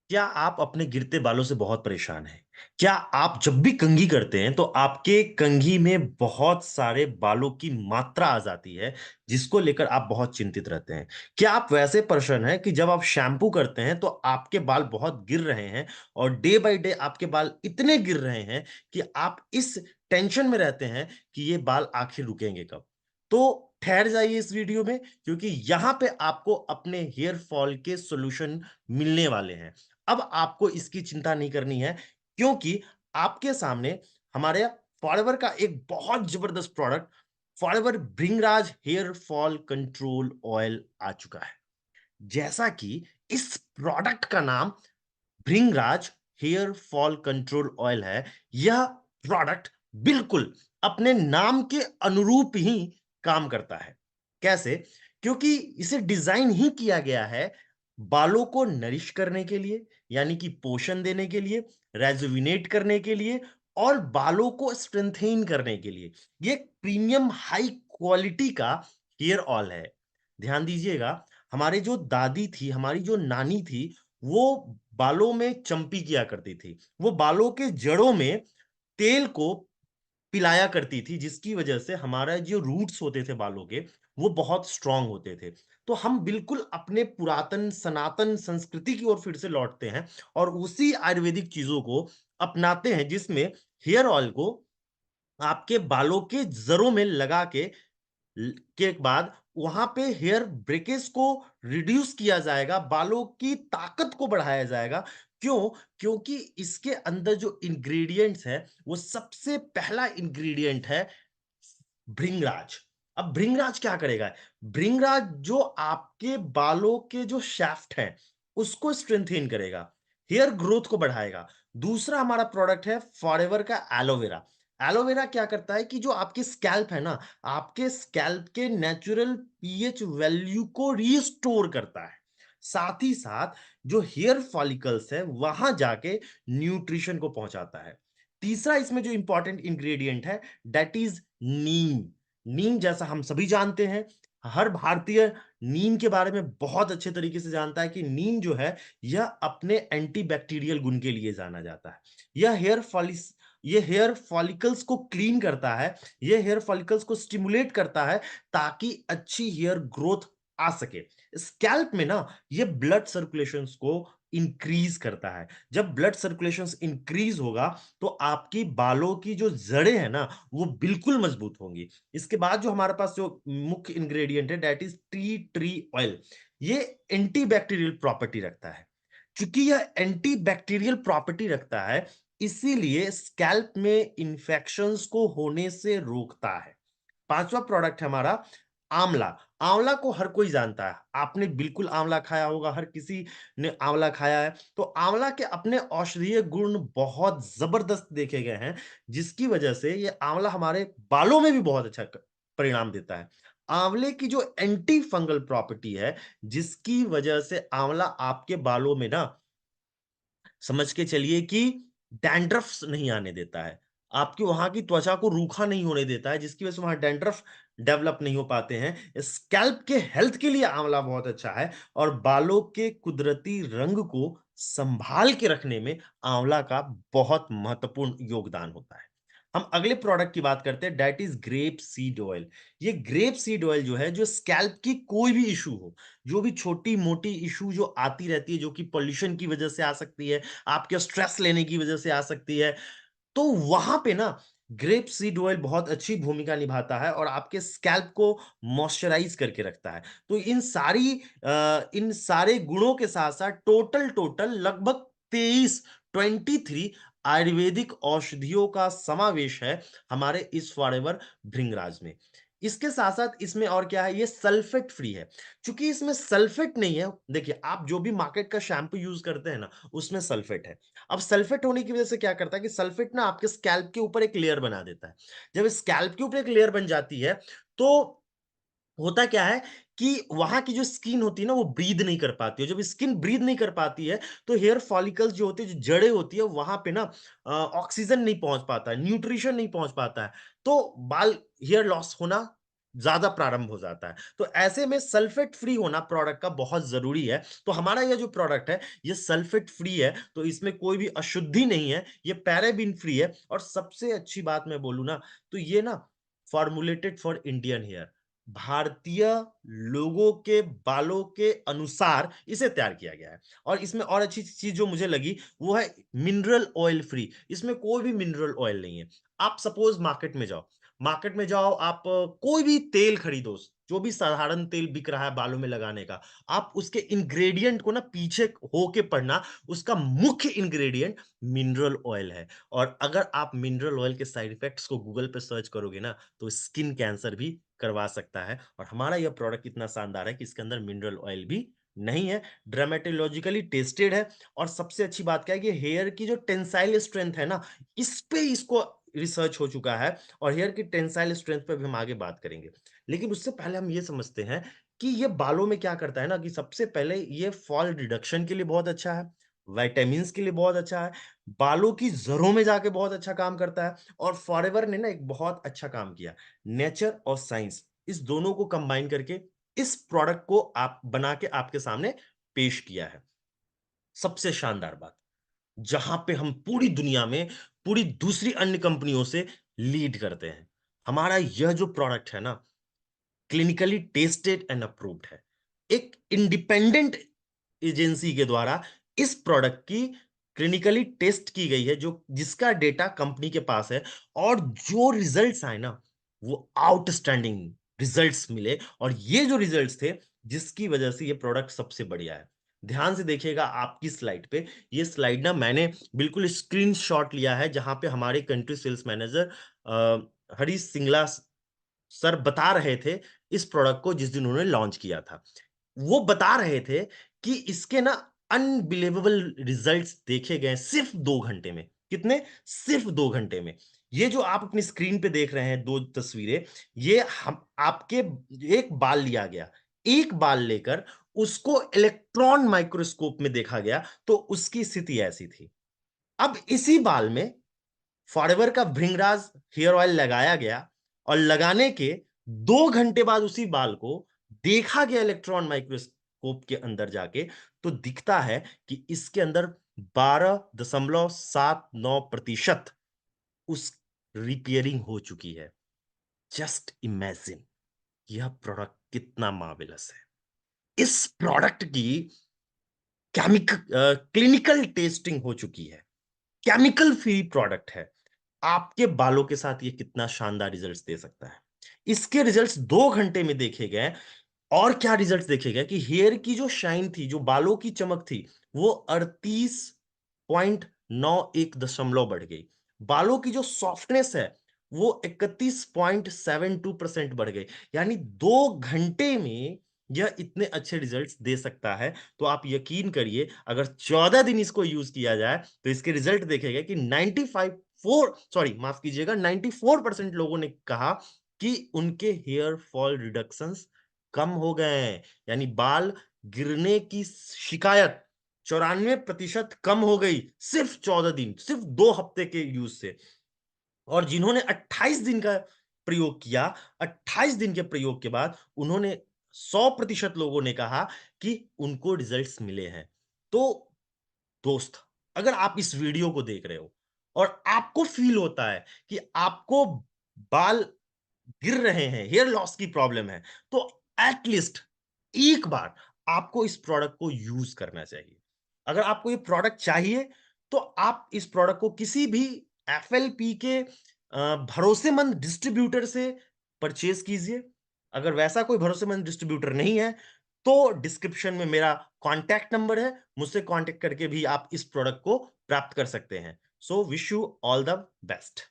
क्या आप अपने गिरते बालों से बहुत परेशान हैं? क्या आप जब भी कंघी करते हैं तो आपके कंघी में बहुत सारे बालों की मात्रा आ जाती है, जिसको लेकर आप बहुत चिंतित रहते हैं? क्या आप वैसे पर्सन हैं कि जब आप शैम्पू करते हैं तो आपके बाल बहुत गिर रहे हैं और डे बाय डे आपके बाल इतने गिर रहे हैं कि आप इस टेंशन में रहते हैं कि ये बाल आखिर रुकेंगे कब? तो ठहर जाइए इस वीडियो में, क्योंकि यहाँ पे आपको अपने हेयर फॉल के सॉल्यूशन मिलने वाले हैं। अब आपको इसकी चिंता नहीं करनी है, क्योंकि आपके सामने हमारे फॉरएवर का एक बहुत जबरदस्त प्रोडक्ट फॉरएवर भृंगराज हेयर फॉल कंट्रोल ऑयल आ चुका है। जैसा कि इस प्रोडक्ट का नाम भृंगराज हेयर फॉल कंट्रोल ऑयल है, यह प्रोडक्ट बिल्कुल अपने नाम के अनुरूप ही काम करता है। कैसे? क्योंकि इसे डिजाइन ही किया गया है बालों को नरिश करने के लिए, यानी कि पोषण देने के लिए, रेजुविनेट करने के लिए और बालों को स्ट्रेंथेन करने के लिए। ये एक प्रीमियम हाई क्वालिटी का हेयर ऑयल है। ध्यान दीजिएगा, हमारे जो दादी थी, हमारी जो नानी थी, वो बालों में चंपी किया करती थी। वो बालों के जड़ों में तेल को पिलाया करती थी, जिसकी वजह से हमारा जो रूट्स होते थे बालों के, वो बहुत स्ट्रांग होते थे। तो हम बिल्कुल अपने पुरातन सनातन संस्कृति की ओर फिर से लौटते हैं और उसी आयुर्वेदिक चीज़ों को अपनाते हैं, जिसमें हेयर ऑयल को आपके बालों के जड़ों में लगा के बाद वहां पे हेयर ब्रेकेज को रिड्यूस किया जाएगा, बालों की ताकत को बढ़ाया जाएगा। क्यों? क्योंकि इसके अंदर जो इंग्रेडिएंट्स है, वो सबसे पहला इंग्रेडिएंट है भृंगराज। अब भृंगराज क्या करेगा? भृंगराज जो आपके बालों के जो शाफ्ट हैं, उसको स्ट्रेंथेन करेगा, हेयर ग्रोथ को बढ़ाएगा। दूसरा हमारा प्रोडक्ट है फॉरएवर का एलोवेरा। एलोवेरा क्या करता है कि जो आपकी स्कैल्प है ना, आपके स्कैल्प के नेचुरल पीएच वैल्यू को रिस्टोर करता है। साथ ही साथ जो हेयर फॉलिकल्स है, वहां जाके न्यूट्रिशन को पहुंचाता है। तीसरा इसमें जो इंपॉर्टेंट इंग्रेडिएंट है, दैट इज नीम। नीम जैसा हम सभी जानते हैं, हर भारतीय नीम के बारे में बहुत अच्छे तरीके से जानता है कि नीम जो है, यह अपने एंटीबैक्टीरियल गुण के लिए जाना जाता है। यह ये हेयर फॉलिकल्स को क्लीन करता है, ये हेयर फॉलिकल्स को स्टिमुलेट करता है, ताकि अच्छी हेयर ग्रोथ आ सके। स्कैल्प में ना, ये ब्लड सर्कुलेशंस को इंक्रीज करता है। जब ब्लड सर्कुलेशंस इंक्रीज होगा, तो आपकी बालों की जो जड़ें हैं ना, वो बिल्कुल मजबूत होंगी। इसके बाद जो हमारे पास जो मुख्य इंग्रेडिएंट है, that is tea tree oil. ये एंटीबैक्टीरियल प्रॉपर्टी रखता है। चूंकि यह एंटीबैक्टीरियल प्रॉपर्टी रखता है, इसीलिए स्कैल्प में इंफेक्शंस को होने से रोकता है। पांचवा प्रोडक्ट है हमारा आंवला। आंवला को हर कोई जानता है, आपने बिल्कुल आंवला खाया होगा, हर किसी ने आंवला खाया है। तो आंवला के अपने औषधीय गुण बहुत जबरदस्त देखे गए हैं, जिसकी वजह से ये आंवला हमारे बालों में भी बहुत अच्छा परिणाम देता है। आंवले की जो एंटी फंगल प्रॉपर्टी है, जिसकी वजह से आंवला आपके बालों में ना, समझ के चलिए कि डैंड्रफ्स नहीं आने देता है। आपकी वहाँ की त्वचा को रूखा नहीं होने देता है, जिसकी वजह से वहाँ डैंड्रफ डेवलप नहीं हो पाते हैं। स्कैल्प के हेल्थ के लिए आंवला बहुत अच्छा है और बालों के कुदरती रंग को संभाल के रखने में आंवला का बहुत महत्वपूर्ण योगदान होता है। हम अगले प्रोडक्ट की बात करते हैं, that is grape seed oil. ये ग्रेप सीड ऑयल जो है, जो स्कैल्प की कोई भी इशू हो, जो भी छोटी-मोटी इश्यू जो आती रहती है, जो कि पॉल्यूशन की वजह से आ सकती है, आपके स्ट्रेस लेने की वजह से आ सकती है, तो वहाँ पे ना ग्रेप सीड ऑयल बहुत अच्छी भूमिका निभाता है और आपके स्कैल्प को मॉइस्चराइज़ करके रखता है। तो इन सारे गुणों के साथ-साथ टोटल लगभग 23 आयुर्वेदिक औषधियों का समावेश है हमारे इस फॉरएवर भृंगराज में। इसके साथ-साथ इसमें और क्या है, ये सल्फेट फ्री है। चूँकि इसमें सल्फेट नहीं है, देखिए आप जो भी मार्केट का शैम्पू यूज़ करते हैं ना, उसमें सल्फेट है। अब सल्फेट होने की वजह से क्या करता है कि सल्फेट ना आपके स्कैल्प के ऊपर एक लेयर बना देता है। जब स्कैल्प के ऊपर एक लेयर बन जाती है, तो होता क्या है कि वहाँ की जो स्किन होती है ना, वो ब्रीथ नहीं कर पाती है। जब स्किन ब्रीथ नहीं कर पाती है, तो हेयर फॉलिकल्स जो होते हैं, जो जड़ें होती है, वहाँ पे ना ऑक्सीजन नहीं पहुँच पाता है, न्यूट्रिशन नहीं पहुँच पाता है। तो बाल हेयर लॉस होना ज़्यादा प्रारंभ हो जाता है। तो ऐसे में सल्फेट फ्री होना प्रोडक्ट का बहुत ज़रूरी है। तो हमारा ये जो प्रोडक्ट है, ये सल्फेट फ्री है, तो इसमें कोई भी अशुद्धि नहीं है, ये पैराबीन फ्री है और सबसे अच्छी बात मैं बोलूँ ना, तो ये ना फॉर्मुलेटेड फॉर इंडियन हेयर। भारतीय लोगों के बालों के अनुसार इसे तैयार किया गया है और इसमें और अच्छी चीज़ जो मुझे लगी, वो है मिनरल ऑयल फ्री। इसमें कोई भी मिनरल ऑयल नहीं है। आप सपोज़ मार्केट में जाओ आप कोई भी तेल खरीदो, जो भी साधारण तेल बिक रहा है बालों में लगाने का, आप उसके इंग्रेडिएंट को ना पीछे होके पढ़ना, उसका मुख्य इंग्रेडिएंट मिनरल ऑयल है और अगर आप मिनरल ऑयल के साइड इफेक्ट्स को गूगल पे सर्च करोगे ना, तो स्किन कैंसर भी करवा सकता है और हमारा यह प्रोडक्ट इतना शानदार है कि इसके अंदर मिनरल ऑयल भी नहीं है, डर्मेटोलॉजिकली टेस्टेड है और सबसे अच्छी बात क्या है कि हेयर की जो टेंसाइल स्ट्रेंथ है ना, इस पे इसको रिसर्च हो चुका है और हेयर की टेंसाइल स्ट्रेंथ पे भी हम आगे बात करेंगे। लेकिन उससे पहले हम ये समझते हैं कि ये बालों में क्या करता है ना कि सबसे पहले ये फॉल रिडक्शन के लिए बहुत अच्छा है, विटामिन्स के लिए बहुत अच्छा है, बालों की जड़ों में जाके बहुत अच्छा काम करता है और फॉरएवर ने ना एक बहुत अच्छा काम किया। नेचर और साइंस इस दोनों को कंबाइन करके इस प्रोडक्ट को आप बना के आपके सामने पेश किया है। सबसे शानदार बात, जहां पे हम पूरी दुनिया में पूरी दूसरी अन्य कंपनियों से लीड करते हैं। हमारा यह जो प्रोडक्ट है ना, क्लिनिकली टेस्टेड एंड अप्रूव्ड है। एक इंडिपेंडेंट एजेंसी के द्वारा इस प्रोडक्ट की क्लिनिकली टेस्ट की गई है, जो जिसका डेटा कंपनी के पास है और जो रिजल्ट्स आए ना, वो आउटस्टैंडिंग रिजल्ट्स मिले और ये जो रिजल्ट्स थे, जिसकी वजह से ये प्रोडक्ट सबसे बढ़िया है। ध्यान से देखिएगा आपकी स्लाइड पे, ये स्लाइड ना मैंने बिल्कुल स्क्रीनशॉट लिया है, जहां पे हमारे country sales manager Harish Singla sir बता रहे थे इस प्रोडक्ट को जिस दिन उन्होंने लॉन्च किया था। वो बता रहे थे कि इसके ना अनबिलीवेबल रिजल्ट्स देखे गए सिर्फ 2 घंटे में। कितने? सिर्फ 2 घंटे में। ये जो आप अपनी स्क्रीन पे देख रहे हैं 2 तस्वीरें, ये हम आपके एक बाल लिया गया। एक बाल लेकर उसको इलेक्ट्रॉन माइक्रोस्कोप में देखा गया, तो उसकी स्थिति ऐसी थी। अब इसी बाल में फॉरएवर का भृंगराज हेयर ऑयल लगाया गया और लगाने के 2 घंटे बाद उसी बाल को देखा गया इलेक्ट्रॉन माइक्रोस्कोप के अंदर जाके, तो दिखता है कि इसके अंदर 12.79% उस रिपेयरिंग हो चुकी है। जस्ट इमेजिन यह प्रोडक्ट कितना मार्वेलस है। इस प्रोडक्ट की क्लिनिकल टेस्टिंग हो चुकी है। केमिकल फ्री प्रोडक्ट है। आपके बालों के साथ ये कितना शानदार रिजल्ट्स दे सकता है। इसके रिजल्ट्स 2 घंटे में देखे गए और क्या रिजल्ट्स देखे गए कि हेयर की जो शाइन थी, जो बालों की चमक थी, वो 38.91 बढ़ गई। बालों की जो सॉफ्टनेस है, वो 31.72% बढ़ गई। यानी 2 घंटे में यह इतने अच्छे रिजल्ट्स दे सकता है। तो आप यकीन करिए, अगर 14 दिन इसको यूज किया जाए, तो इसके रिजल्ट देखेगा कि 95 4 सॉरी माफ कीजिएगा 94% लोगों ने कहा कि उनके हेयर फॉल रिडक्शंस कम हो गए हैं। यानी बाल गिरने की शिकायत 94% कम हो गई सिर्फ 14 दिन, सिर्फ 2 हफ्ते के यूज से। और जिन्होंने 28 दिन का प्रयोग किया, 28 दिन के प्रयोग के बाद उन्होंने 100% लोगों ने कहा कि उनको रिजल्ट्स मिले हैं। तो दोस्त, अगर आप इस वीडियो को देख रहे हो और आपको फील होता है कि आपको बाल गिर रहे हैं, हेयर लॉस की प्रॉब्लम है, तो एट लीस्ट एक बार आपको इस प्रोडक्ट को यूज करना चाहिए। अगर आपको ये प्रोडक्ट चाहिए, तो आप इस प्रोडक्ट को किसी भी एफएलपी के भरोसेमंद डिस्ट्रीब्यूटर से परचेज कीजिए। अगर वैसा कोई भरोसेमंद डिस्ट्रीब्यूटर नहीं है, तो डिस्क्रिप्शन में मेरा कॉन्टैक्ट नंबर है, मुझसे कॉन्टैक्ट करके भी आप इस प्रोडक्ट को प्राप्त कर सकते हैं। So wish you all the best.